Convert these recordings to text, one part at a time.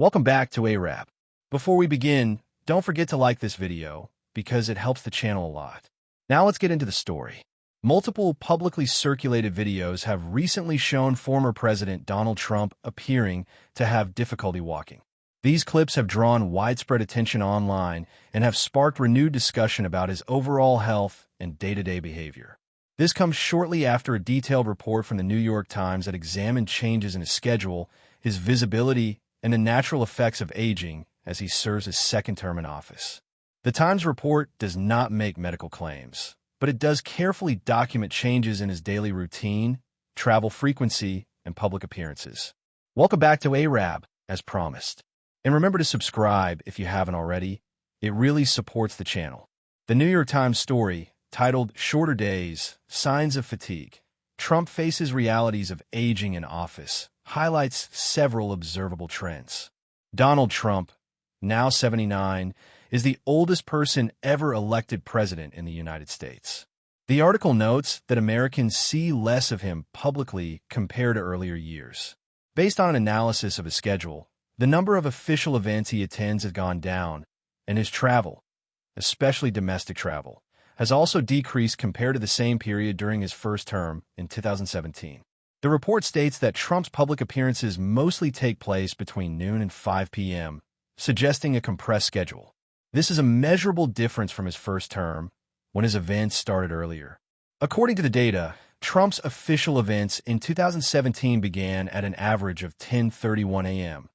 Welcome back to ARAB. Before we begin, don't forget to like this video because it helps the channel a lot. Now let's get into the story. Multiple publicly circulated videos have recently shown former President Donald Trump appearing to have difficulty walking. These clips have drawn widespread attention online and have sparked renewed discussion about his overall health and day-to-day behavior. This comes shortly after a detailed report from the New York Times that examined changes in his schedule, his visibility, and the natural effects of aging as he serves his second term in office. The Times report does not make medical claims, but it does carefully document changes in his daily routine, travel frequency, and public appearances. Welcome back to ARAB, as promised. And remember to subscribe if you haven't already. It really supports the channel. The New York Times story, titled Shorter Days, Signs of Fatigue. Trump faces realities of aging in office, highlights several observable trends. Donald Trump, now 79, is the oldest person ever elected president in the United States. The article notes that Americans see less of him publicly compared to earlier years. Based on an analysis of his schedule, the number of official events he attends has gone down, and his travel, especially domestic travel, has also decreased compared to the same period during his first term in 2017. The report states that Trump's public appearances mostly take place between noon and 5 p.m., suggesting a compressed schedule. This is a measurable difference from his first term, when his events started earlier. According to the data, Trump's official events in 2017 began at an average of 10:31 a.m.,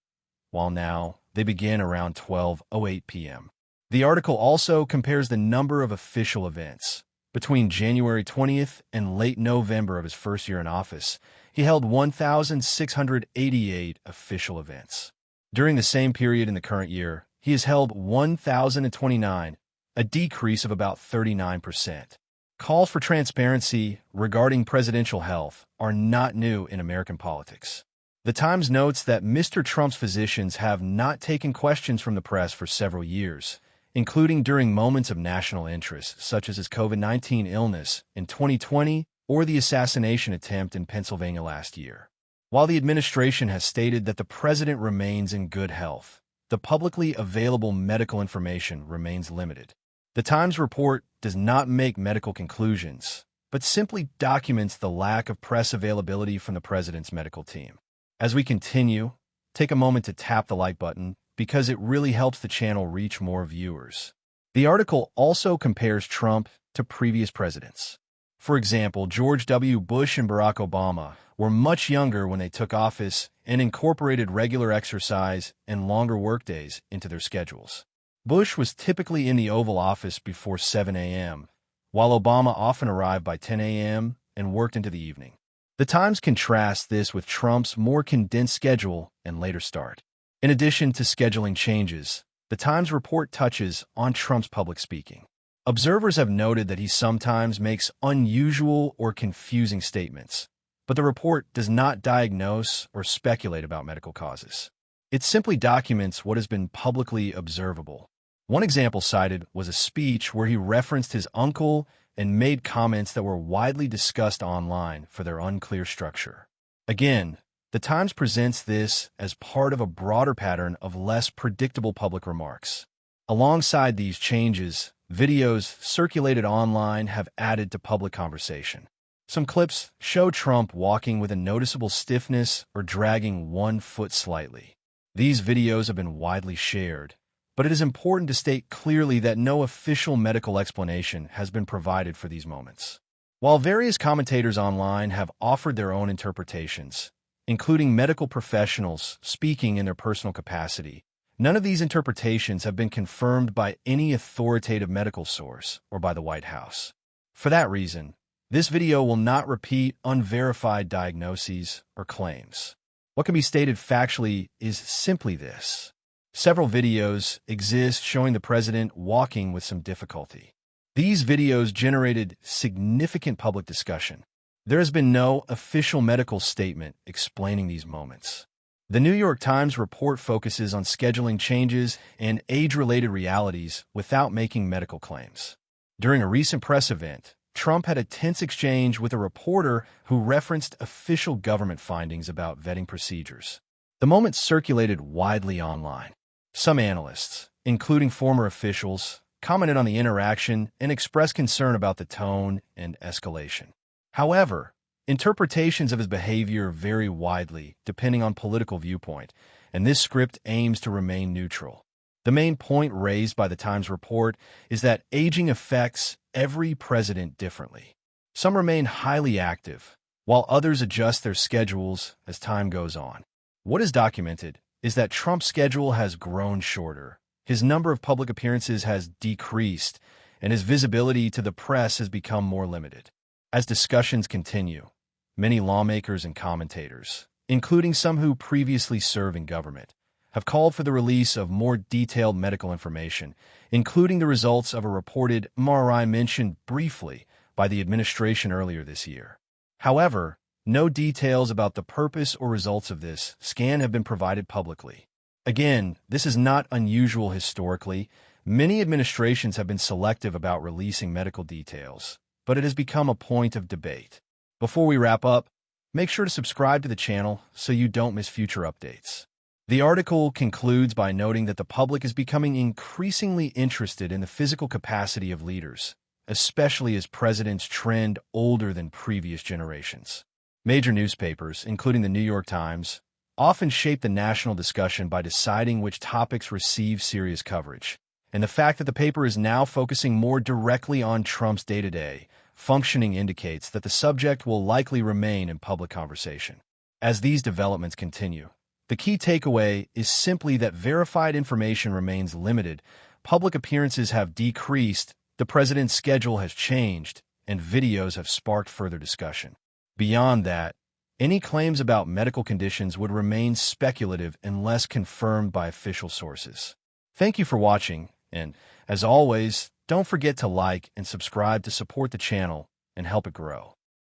while now they begin around 12:08 p.m. The article also compares the number of official events. Between January 20th and late November of his first year in office, he held 1,688 official events. During the same period in the current year, he has held 1,029, a decrease of about 39%. Calls for transparency regarding presidential health are not new in American politics. The Times notes that Mr. Trump's physicians have not taken questions from the press for several years, including during moments of national interest, such as his COVID-19 illness in 2020 or the assassination attempt in Pennsylvania last year. While the administration has stated that the president remains in good health, the publicly available medical information remains limited. The Times report does not make medical conclusions, but simply documents the lack of press availability from the president's medical team. As we continue, take a moment to tap the like button, because it really helps the channel reach more viewers. The article also compares Trump to previous presidents. For example, George W. Bush and Barack Obama were much younger when they took office and incorporated regular exercise and longer workdays into their schedules. Bush was typically in the Oval Office before 7 a.m., while Obama often arrived by 10 a.m. and worked into the evening. The Times contrasts this with Trump's more condensed schedule and later start. In addition to scheduling changes, the Times report touches on Trump's public speaking. Observers have noted that he sometimes makes unusual or confusing statements, but the report does not diagnose or speculate about medical causes. It simply documents what has been publicly observable. One example cited was a speech where he referenced his uncle and made comments that were widely discussed online for their unclear structure. Again, the Times presents this as part of a broader pattern of less predictable public remarks. Alongside these changes, videos circulated online have added to public conversation. Some clips show Trump walking with a noticeable stiffness or dragging one foot slightly. These videos have been widely shared, but it is important to state clearly that no official medical explanation has been provided for these moments. While various commentators online have offered their own interpretations, including medical professionals speaking in their personal capacity, none of these interpretations have been confirmed by any authoritative medical source or by the White House. For that reason, this video will not repeat unverified diagnoses or claims. What can be stated factually is simply this. Several videos exist showing the president walking with some difficulty. These videos generated significant public discussion. There has been no official medical statement explaining these moments. The New York Times report focuses on scheduling changes and age-related realities without making medical claims. During a recent press event, Trump had a tense exchange with a reporter who referenced official government findings about vetting procedures. The moment circulated widely online. Some analysts, including former officials, commented on the interaction and expressed concern about the tone and escalation. However, interpretations of his behavior vary widely depending on political viewpoint, and this script aims to remain neutral. The main point raised by the Times report is that aging affects every president differently. Some remain highly active, while others adjust their schedules as time goes on. What is documented is that Trump's schedule has grown shorter, his number of public appearances has decreased, and his visibility to the press has become more limited. As discussions continue, many lawmakers and commentators, including some who previously served in government, have called for the release of more detailed medical information, including the results of a reported MRI mentioned briefly by the administration earlier this year. However, no details about the purpose or results of this scan have been provided publicly. Again, this is not unusual historically. Many administrations have been selective about releasing medical details, but it has become a point of debate. Before we wrap up, make sure to subscribe to the channel so you don't miss future updates. The article concludes by noting that the public is becoming increasingly interested in the physical capacity of leaders, especially as presidents trend older than previous generations. Major newspapers, including the New York Times, often shape the national discussion by deciding which topics receive serious coverage. And the fact that the paper is now focusing more directly on Trump's day-to-day functioning indicates that the subject will likely remain in public conversation. As these developments continue, the key takeaway is simply that verified information remains limited, public appearances have decreased, the president's schedule has changed, and videos have sparked further discussion. Beyond that, any claims about medical conditions would remain speculative unless confirmed by official sources. Thank you for watching, and, as always, don't forget to like and subscribe to support the channel and help it grow.